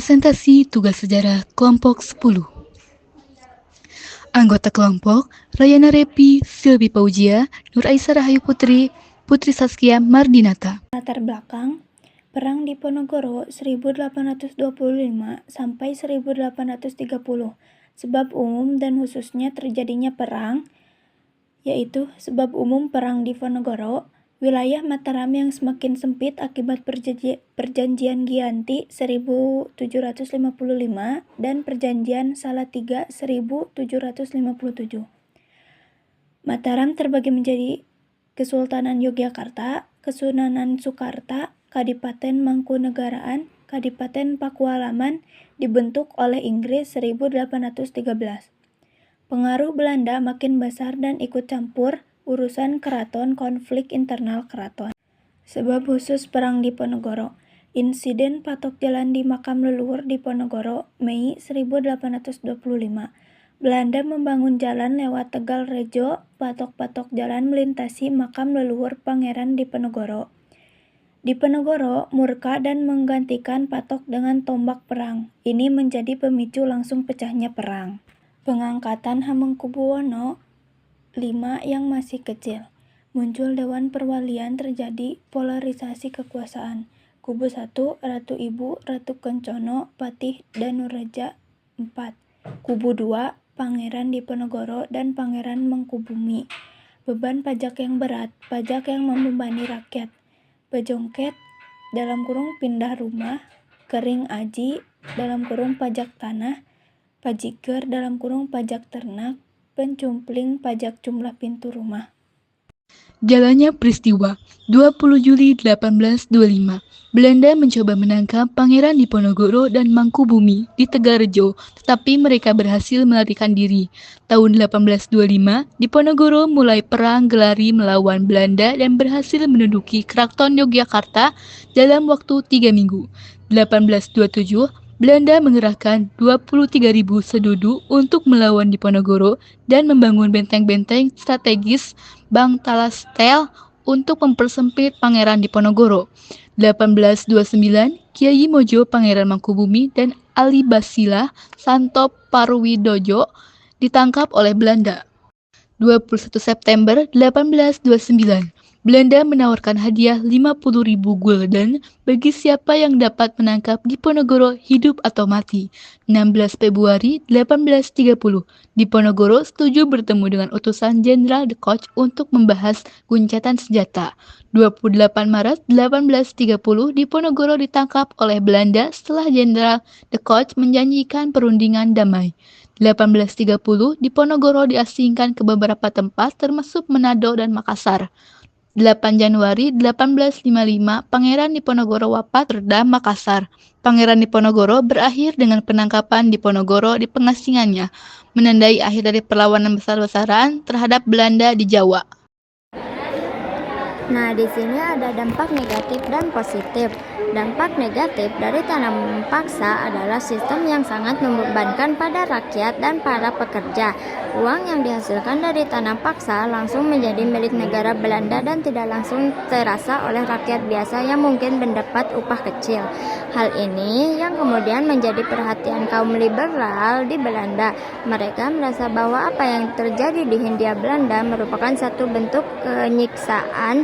Presentasi tugas sejarah kelompok 10. Anggota kelompok, Rayana Repi, Silvi Paujia, Nur Aisyah Rahayu Putri, Putri Saskia Mardinata. Latar belakang, Perang Diponegoro 1825 sampai 1830. Sebab umum dan khususnya terjadinya perang, yaitu sebab umum Perang Diponegoro, wilayah Mataram yang semakin sempit akibat Perjanjian Giyanti 1755 dan Perjanjian Salatiga 1757. Mataram terbagi menjadi Kesultanan Yogyakarta, Kesunanan Soekarta, Kadipaten Mangkunegaraan, Kadipaten Pakualaman dibentuk oleh Inggris 1813. Pengaruh Belanda makin besar dan ikut campur urusan keraton, konflik internal keraton. Sebab khusus Perang Diponegoro, insiden patok jalan di makam leluhur Diponegoro, Mei 1825. Belanda membangun jalan lewat Tegal Rejo, patok-patok jalan melintasi makam leluhur Pangeran Diponegoro. Diponegoro murka dan menggantikan patok dengan tombak perang. Ini menjadi pemicu langsung pecahnya perang. Pengangkatan Hamengkubuwono V yang masih kecil. Muncul Dewan Perwalian, terjadi polarisasi kekuasaan. Kubu 1, Ratu Ibu, Ratu Kencono, Patih Danureja IV. Kubu 2, Pangeran Diponegoro dan Pangeran Mangkubumi. Beban pajak yang berat, pajak yang membebani rakyat. Bejongket (pindah rumah), Kering Aji (pajak tanah), Pajiker (pajak ternak), Pencumpling pajak jumlah pintu rumah. Jalannya peristiwa 20 Juli 1825. Belanda mencoba menangkap Pangeran Diponegoro dan Mangkubumi di Tegalrejo, tetapi mereka berhasil melarikan diri. Tahun 1825, Diponegoro mulai perang gelari melawan Belanda dan berhasil menduduki Keraton Yogyakarta dalam waktu 3 minggu. 1827, Belanda mengerahkan 23.000 sedudu untuk melawan Diponegoro dan membangun benteng-benteng strategis Bang Talastel untuk mempersempit Pangeran Diponegoro. 1829, Kiai Mojo Pangeran Mangkubumi dan Ali Basila Santo Parwidojo ditangkap oleh Belanda. 21 September 1829, Belanda menawarkan hadiah 50.000 gulden bagi siapa yang dapat menangkap Diponegoro hidup atau mati. 16 Februari 1830, Diponegoro setuju bertemu dengan utusan Jenderal de Kock untuk membahas gencatan senjata. 28 Maret 1830, Diponegoro ditangkap oleh Belanda setelah Jenderal de Kock menjanjikan perundingan damai. 1830, Diponegoro diasingkan ke beberapa tempat termasuk Manado dan Makassar. 8 Januari 1855, Pangeran Diponegoro wafat Reda Makassar. Pangeran Diponegoro berakhir dengan penangkapan Diponegoro di pengasingannya, menandai akhir dari perlawanan besar-besaran terhadap Belanda di Jawa. Nah, di sini ada dampak negatif dan positif. Dampak negatif dari tanam paksa adalah sistem yang sangat membebankan pada rakyat dan para pekerja. Uang yang dihasilkan dari tanam paksa langsung menjadi milik negara Belanda dan tidak langsung terasa oleh rakyat biasa yang mungkin mendapat upah kecil. Hal ini yang kemudian menjadi perhatian kaum liberal di Belanda. Mereka merasa bahwa apa yang terjadi di Hindia Belanda merupakan satu bentuk penyiksaan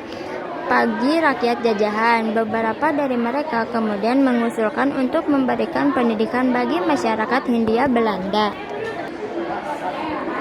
bagi rakyat jajahan. Beberapa dari mereka kemudian mengusulkan untuk memberikan pendidikan bagi masyarakat Hindia Belanda.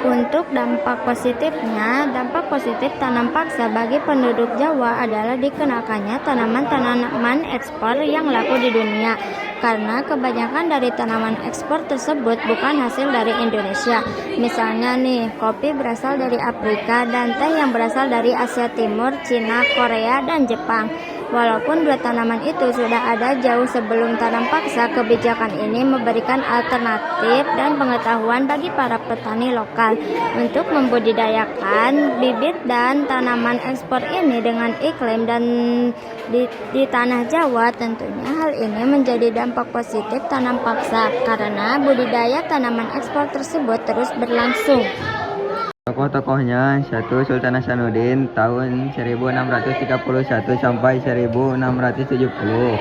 Untuk dampak positifnya, dampak positif tanam paksa bagi penduduk Jawa adalah dikenakannya tanaman-tanaman ekspor yang laku di dunia, karena kebanyakan dari tanaman ekspor tersebut bukan hasil dari Indonesia. Misalnya nih, kopi berasal dari Afrika dan teh yang berasal dari Asia Timur, Cina, Korea, dan Jepang. Walaupun dua tanaman itu sudah ada jauh sebelum tanam paksa, kebijakan ini memberikan alternatif dan pengetahuan bagi para petani lokal untuk membudidayakan bibit dan tanaman ekspor ini dengan iklim dan di tanah Jawa. Tentunya hal ini menjadi dampak positif tanam paksa karena budidaya tanaman ekspor tersebut terus berlangsung. Tokoh-tokohnya: 1. Sultan Hasanuddin tahun 1631 sampai 1670.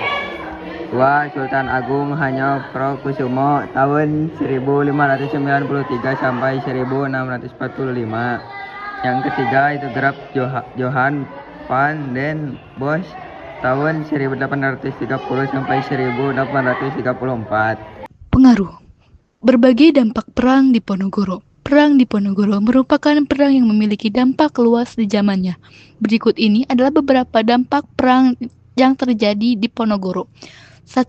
Tua Sultan Agung Hanyokrokusumo tahun 1593 sampai 1645. Yang ketiga itu Graf Johann van den Bosch tahun 1830 sampai 1834. Pengaruh. Berbagai dampak perang Diponegoro. Perang Diponegoro merupakan perang yang memiliki dampak luas di zamannya. Berikut ini adalah beberapa dampak perang yang terjadi di Diponegoro. 1.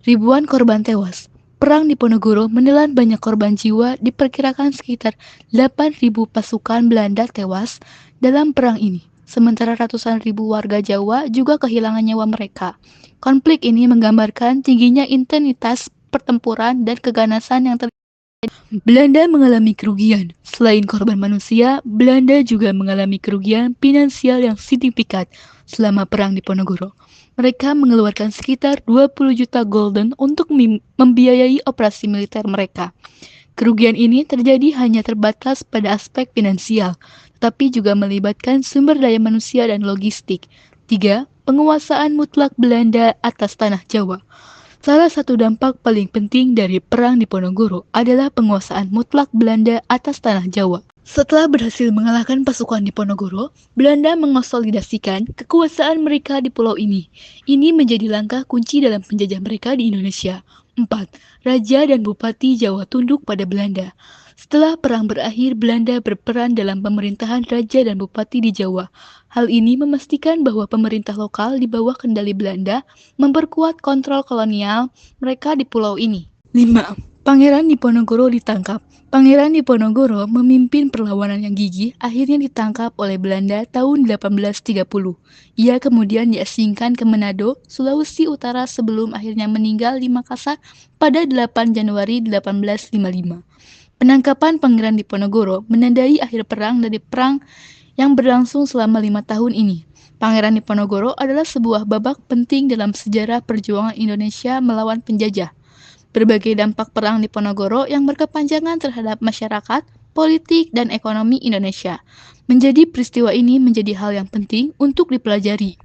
Ribuan korban tewas. Perang Diponegoro menelan banyak korban jiwa, diperkirakan sekitar 8.000 pasukan Belanda tewas dalam perang ini. Sementara ratusan ribu warga Jawa juga kehilangan nyawa mereka. Konflik ini menggambarkan tingginya intensitas pertempuran dan keganasan yang terjadi. Belanda mengalami kerugian. Selain korban manusia, Belanda juga mengalami kerugian finansial yang signifikan selama perang Diponegoro. Mereka mengeluarkan sekitar 20 juta gulden untuk membiayai operasi militer mereka. Kerugian ini terjadi hanya terbatas pada aspek finansial, tetapi juga melibatkan sumber daya manusia dan logistik. 3. Penguasaan mutlak Belanda atas tanah Jawa. Salah satu dampak paling penting dari perang Diponegoro adalah penguasaan mutlak Belanda atas tanah Jawa. Setelah berhasil mengalahkan pasukan Diponegoro, Belanda mengonsolidasikan kekuasaan mereka di pulau ini. Ini menjadi langkah kunci dalam penjajah mereka di Indonesia. 4. Raja dan Bupati Jawa tunduk pada Belanda. Setelah perang berakhir, Belanda berperan dalam pemerintahan Raja dan Bupati di Jawa. Hal ini memastikan bahwa pemerintah lokal di bawah kendali Belanda memperkuat kontrol kolonial mereka di pulau ini. 5. Pangeran Diponegoro ditangkap. Pangeran Diponegoro memimpin perlawanan yang gigih, akhirnya ditangkap oleh Belanda tahun 1830. Ia kemudian diasingkan ke Manado, Sulawesi Utara sebelum akhirnya meninggal di Makassar pada 8 Januari 1855. Penangkapan Pangeran Diponegoro menandai akhir perang dari perang yang berlangsung selama 5 tahun ini. Pangeran Diponegoro adalah sebuah babak penting dalam sejarah perjuangan Indonesia melawan penjajah. Berbagai dampak perang Diponegoro yang berkepanjangan terhadap masyarakat, politik, dan ekonomi Indonesia. Menjadi peristiwa ini menjadi hal yang penting untuk dipelajari.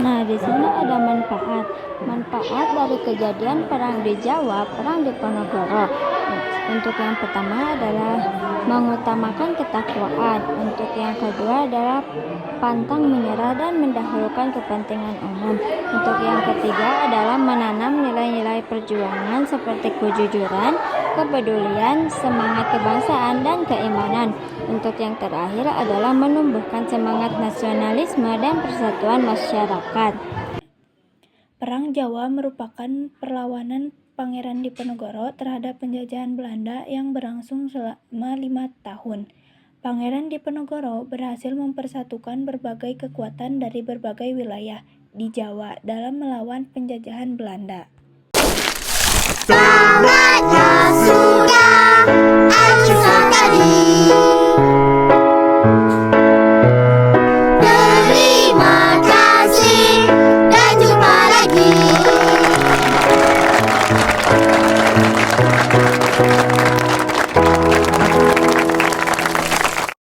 Nah, di sini ada manfaat. Manfaat dari kejadian perang di Jawa, perang Diponegoro. Untuk yang pertama adalah mengutamakan ketakwaan. Untuk yang kedua adalah pantang menyerah dan mendahulukan kepentingan umum. Untuk yang ketiga adalah menanam nilai-nilai perjuangan seperti kejujuran, kepedulian, semangat kebangsaan, dan keimanan. Untuk yang terakhir adalah menumbuhkan semangat nasionalisme dan persatuan masyarakat. Perang Jawa merupakan perlawanan Pangeran Diponegoro terhadap penjajahan Belanda yang berlangsung selama 5 tahun. Pangeran Diponegoro berhasil mempersatukan berbagai kekuatan dari berbagai wilayah di Jawa dalam melawan penjajahan Belanda. Saatnya sudah acuh tadi.